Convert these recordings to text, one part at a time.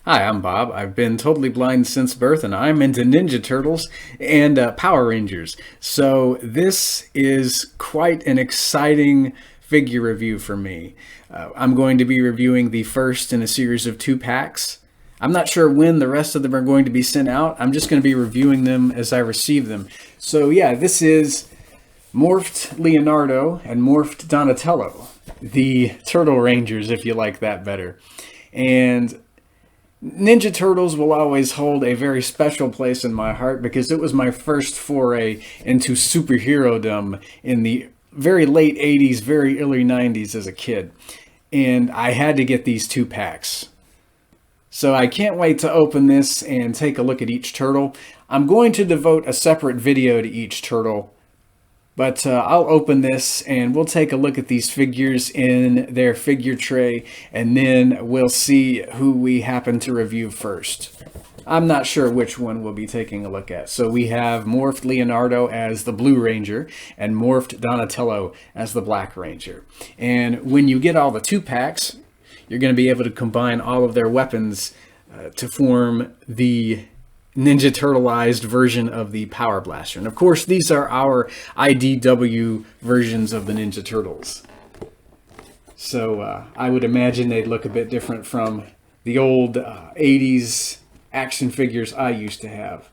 Hi, I'm Bob. I've been totally blind since birth, and I'm into Ninja Turtles and Power Rangers. So this is quite an exciting figure review for me. I'm going to be reviewing the first in a series of 2 packs. I'm not sure when the rest of them are going to be sent out. I'm just going to be reviewing them as I receive them. So yeah, this is Morphed Leonardo and Morphed Donatello, the Turtle Rangers, if you like that better. And Ninja Turtles will always hold a very special place in my heart because it was my first foray into superhero-dom in the very late 80s, very early 90s as a kid. And I had to get these 2 packs. So I can't wait to open this and take a look at each turtle. I'm going to devote a separate video to each turtle, but I'll open this and we'll take a look at these figures in their figure tray, and then we'll see who we happen to review first. I'm not sure which one we'll be taking a look at. So we have Morphed Leonardo as the Blue Ranger and Morphed Donatello as the Black Ranger. And when you get all the 2 packs, you're going to be able to combine all of their weapons to form the Ninja Turtleized version of the Power Blaster. And of course, these are our IDW versions of the Ninja Turtles. So I would imagine they'd look a bit different from the old 80s action figures I used to have.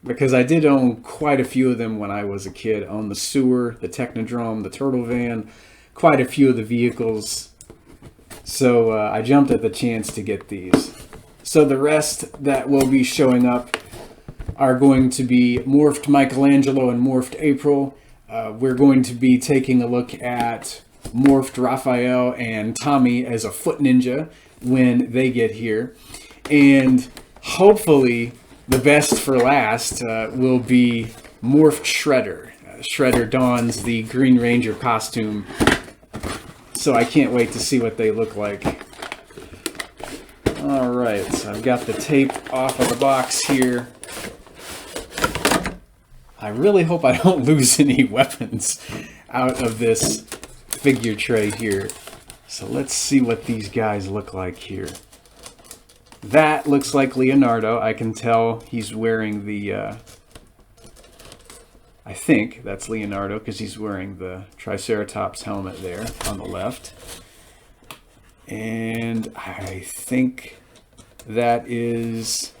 Because I did own quite a few of them when I was a kid. I owned the Sewer, the Technodrome, the Turtle Van, quite a few of the vehicles. So I jumped at the chance to get these. So the rest that will be showing up are going to be Morphed Michelangelo and Morphed April. We're going to be taking a look at Morphed Raphael and Tommy as a Foot Ninja when they get here. And hopefully the best for last will be Morphed Shredder. Shredder dons the Green Ranger costume, so I can't wait to see what they look like. Alright, so I've got the tape off of the box here. I really hope I don't lose any weapons out of this figure tray here. So let's see what these guys look like here. That looks like Leonardo. I can tell he's wearing the... I think that's Leonardo because he's wearing the Triceratops helmet there on the left. And I think that is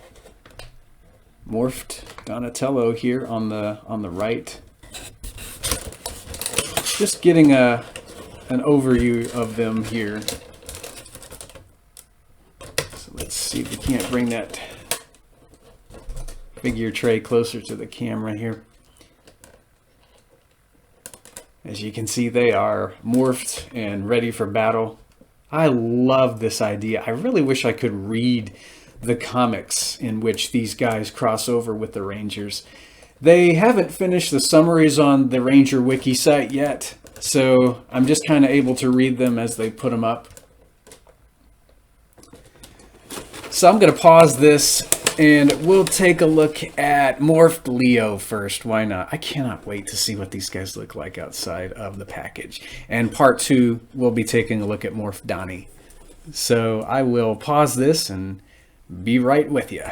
Morphed Donatello here on the right. Just getting an overview of them here. So let's see if we can't bring that figure tray closer to the camera here. As you can see, they are morphed and ready for battle. I love this idea. I really wish I could read the comics in which these guys cross over with the Rangers. They haven't finished the summaries on the Ranger Wiki site yet, so I'm just kind of able to read them as they put them up. So I'm going to pause this and we'll take a look at Morphed Leo first. Why not? I cannot wait to see what these guys look like outside of the package. And part 2, we'll be taking a look at Morphed Donnie. So I will pause this and be right with you.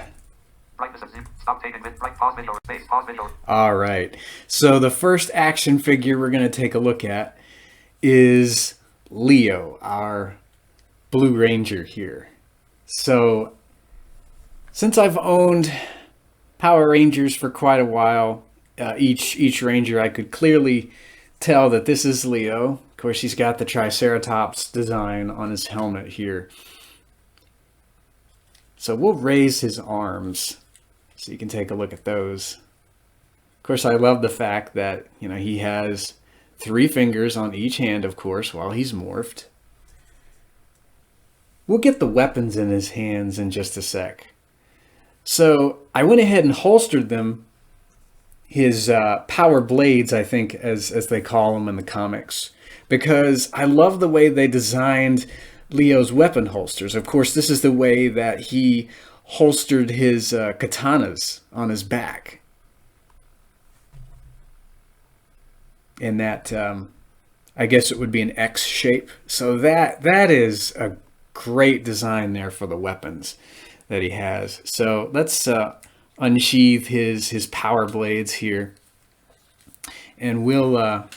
All right. So the first action figure we're going to take a look at is Leo, our Blue Ranger here. So since I've owned Power Rangers for quite a while, each Ranger, I could clearly tell that this is Leo. Of course, he's got the Triceratops design on his helmet here. So we'll raise his arms so you can take a look at those. Of course, I love the fact that, you know, he has 3 fingers on each hand, of course, while he's morphed. We'll get the weapons in his hands in just a sec. So I went ahead and holstered them, his power blades, I think, as they call them in the comics, because I love the way they designed Leo's weapon holsters. Of course, this is the way that he holstered his katanas on his back. And that, I guess it would be an X shape. So that is a great design there for the weapons. that he has. So let's unsheath his power blades here, and we'll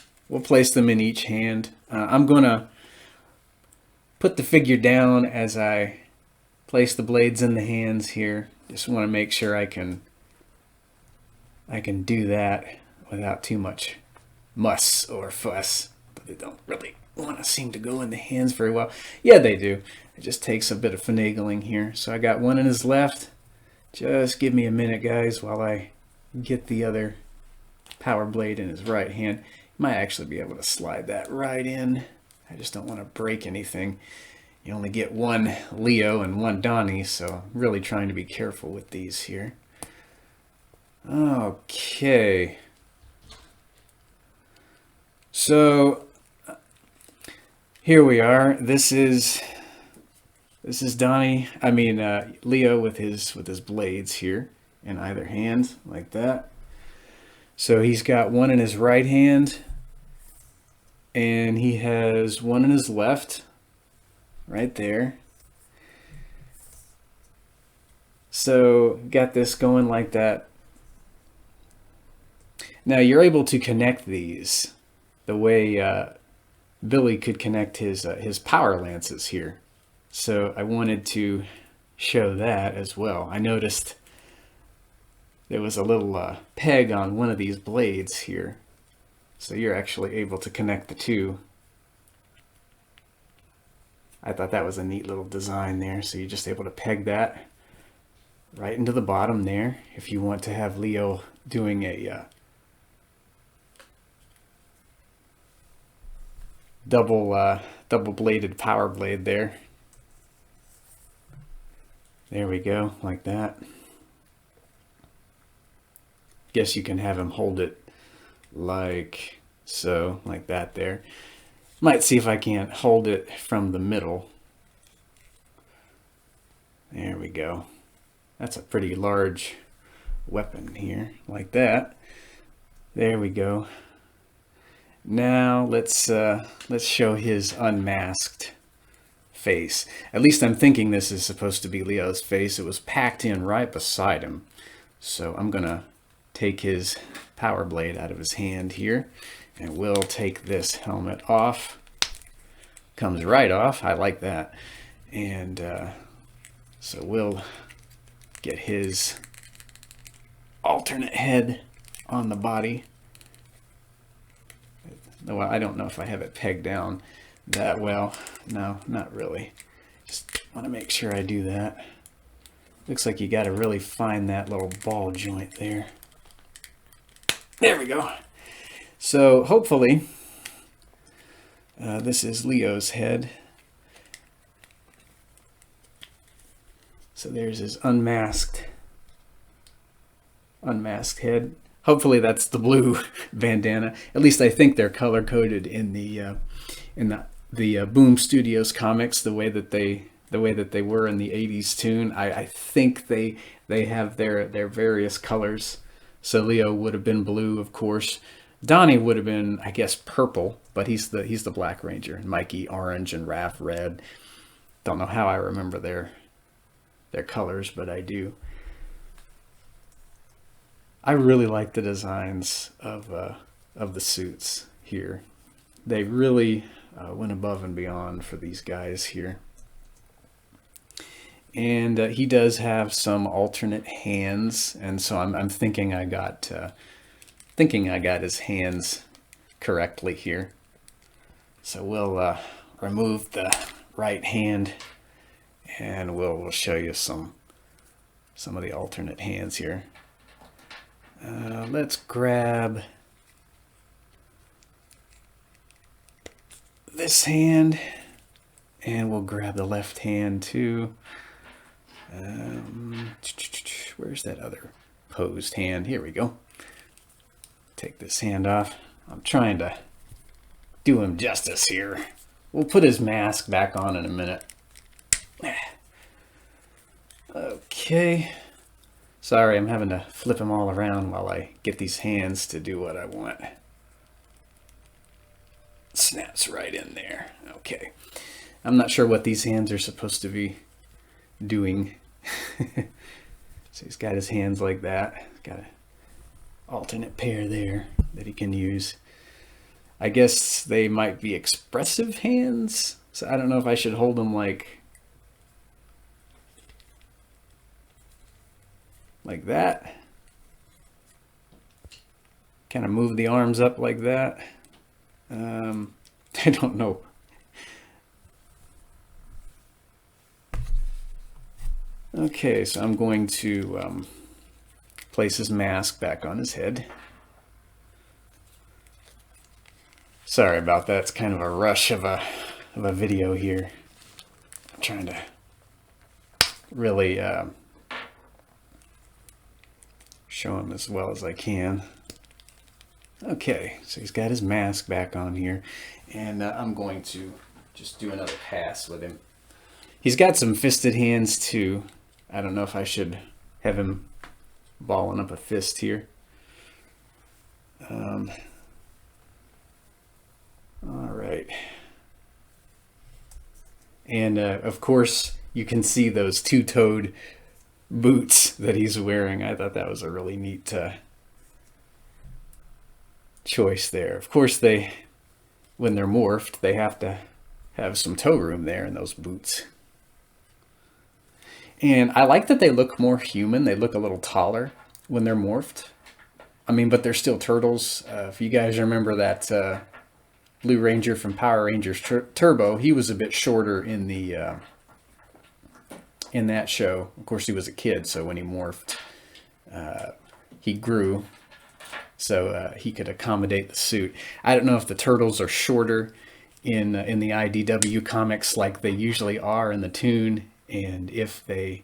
place them in each hand. I'm gonna put the figure down as I place the blades in the hands here. Just want to make sure I can do that without too much muss or fuss. But they don't really want to seem to go in the hands very well. Yeah, they do. It just takes a bit of finagling here. So I got one in his left. Just give me a minute, guys, while I get the other power blade in his right hand. You might actually be able to slide that right in. I just don't want to break anything. You only get one Leo and one Donnie, so I'm really trying to be careful with these here. Okay. So here we are. This is Donnie. I mean Leo with his blades here in either hand, like that. So he's got one in his right hand, and he has one in his left, right there. So got this going like that. Now you're able to connect these the way Billy could connect his power lances here. So I wanted to show that as well. I noticed there was a little peg on one of these blades here. So you're actually able to connect the two. I thought that was a neat little design there. So you're just able to peg that right into the bottom there. If you want to have Leo doing a double bladed power blade there. There we go, like that. Guess you can have him hold it like so, like that there. Might see if I can't hold it from the middle. There we go. That's a pretty large weapon here, like that. There we go. Now let's show his unmasked face. At least I'm thinking this is supposed to be Leo's face. It was packed in right beside him. So I'm gonna take his power blade out of his hand here, and we'll take this helmet off. Comes right off. I like that. And so we'll get his alternate head on the body. Well, I don't know if I have it pegged down that well. No, not really. Just want to make sure I do that. Looks like you got to really find that little ball joint there. There we go. So hopefully this is Leo's head. So there's his unmasked head. Hopefully that's the blue bandana. At least I think they're color coded in the Boom Studios comics, the way that they were in the 80s tune. I think they have their various colors. So Leo would have been blue, of course. Donnie would have been, I guess, purple, but he's the Black Ranger. Mikey orange and Raph red. Don't know how I remember their colors, but I do. I really like the designs of the suits here. They really went above and beyond for these guys here. And he does have some alternate hands, and so I'm thinking I got his hands correctly here. So we'll remove the right hand, and we'll show you some of the alternate hands here. Let's grab this hand, and we'll grab the left hand too. Where's that other posed hand? Here we go. Take this hand off. I'm trying to do him justice here. We'll put his mask back on in a minute. Okay. Sorry, I'm having to flip them all around while I get these hands to do what I want. Snaps right in there. Okay. I'm not sure what these hands are supposed to be doing. So he's got his hands like that. Got an alternate pair there that he can use. I guess they might be expressive hands. So I don't know if I should hold them like that. Kind of move the arms up like that. I don't know. Okay, so I'm going to place his mask back on his head. Sorry about that. It's kind of a rush of a video here. I'm trying to really show him as well as I can. Okay, so he's got his mask back on here, and I'm going to just do another pass with him. He's got some fisted hands too. I don't know if I should have him balling up a fist here. All right. And of course, you can see those two-toed boots that he's wearing. I thought that was a really neat choice there. Of course, when they're morphed, they have to have some toe room there in those boots. And I like that they look more human. They look a little taller when they're morphed. I mean, but they're still turtles. If you guys remember that Blue Ranger from Power Rangers Turbo, he was a bit shorter in the in that show. Of course, he was a kid, so when he morphed, he grew, so he could accommodate the suit. I don't know if the turtles are shorter in the IDW comics like they usually are in the toon, and if they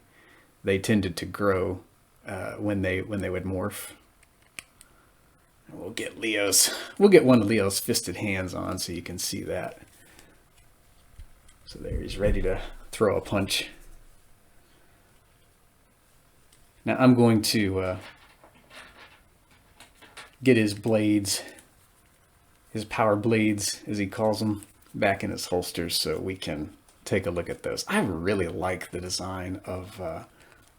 tended to grow when they would morph. We'll get one of Leo's fisted hands on so you can see that. So there, he's ready to throw a punch. Now I'm going to get his blades, his power blades as he calls them, back in his holsters so we can take a look at those. I really like the design of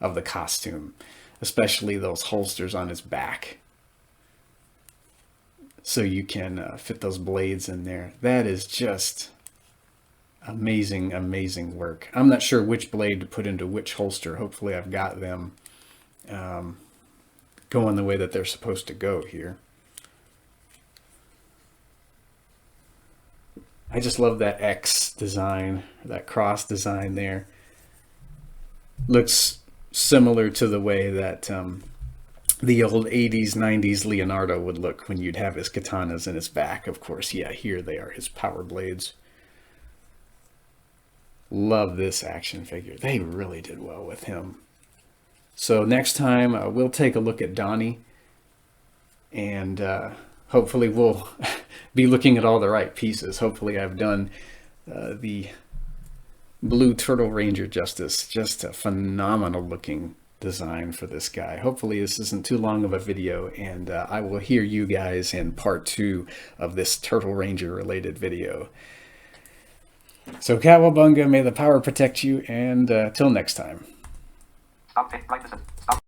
the costume, especially those holsters on his back. So you can fit those blades in there. That is just amazing, amazing work. I'm not sure which blade to put into which holster. Hopefully I've got them going the way that they're supposed to go here. I just love that X design, that cross design there. Looks similar to the way that the old 80s, 90s Leonardo would look when you'd have his katanas in his back. Of course, yeah, here they are, his power blades. Love this action figure. They really did well with him. So next time we'll take a look at Donnie, and hopefully we'll be looking at all the right pieces. Hopefully I've done the Blue Turtle Ranger justice. Just a phenomenal looking design for this guy. Hopefully this isn't too long of a video, and I will hear you guys in part 2 of this Turtle Ranger related video. So Cowabunga, may the power protect you, and till next time. Stop it right this.